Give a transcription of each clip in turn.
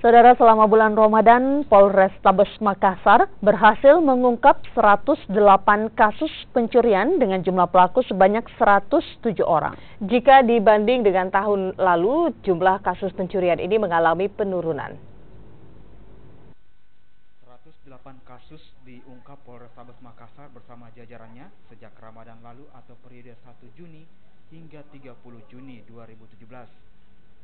Saudara, selama bulan Ramadan, Polrestabes Makassar berhasil mengungkap 108 kasus pencurian dengan jumlah pelaku sebanyak 107 orang. Jika dibanding dengan tahun lalu, jumlah kasus pencurian ini mengalami penurunan. 108 kasus diungkap Polrestabes Makassar bersama jajarannya sejak Ramadan lalu atau periode 1 Juni hingga 30 Juni 2017.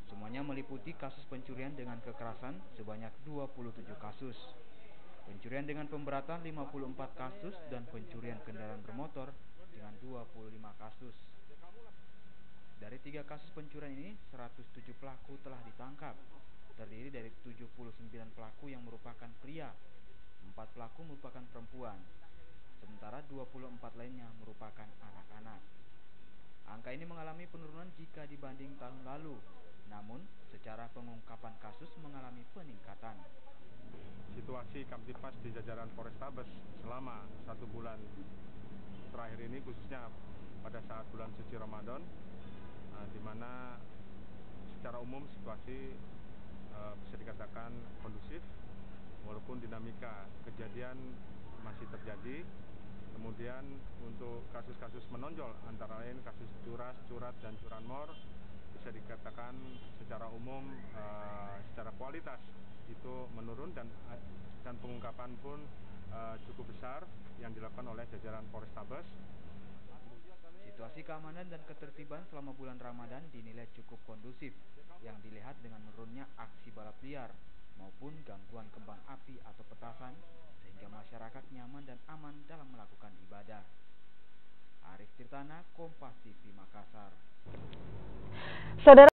Semuanya meliputi kasus pencurian dengan kekerasan sebanyak 27 kasus, pencurian dengan pemberatan 54 kasus, dan pencurian kendaraan bermotor dengan 25 kasus. Dari 3 kasus pencurian ini, 107 pelaku telah ditangkap, terdiri dari 79 pelaku yang merupakan pria, 4 pelaku merupakan perempuan, sementara 24 lainnya merupakan anak-anak. Angka ini mengalami penurunan jika dibanding tahun lalu, namun secara pengungkapan kasus mengalami peningkatan. Situasi Kamtibmas di jajaran Polrestabes selama 1 bulan terakhir ini, khususnya pada saat bulan suci Ramadan, di mana secara umum situasi bisa dikatakan kondusif, walaupun dinamika kejadian masih terjadi. Kemudian untuk kasus-kasus menonjol antara lain kasus curat, dan curanmor, bisa dikatakan secara umum secara kualitas itu menurun, dan pengungkapan pun cukup besar yang dilakukan oleh jajaran Polrestabes. Situasi keamanan dan ketertiban selama bulan Ramadan dinilai cukup kondusif, yang dilihat dengan menurunnya aksi balap liar maupun gangguan kembang api atau petasan, sehingga masyarakat nyaman dan aman dalam melakukan ibadah. Arif Tirtana, Kompas TV, Makassar. Saudara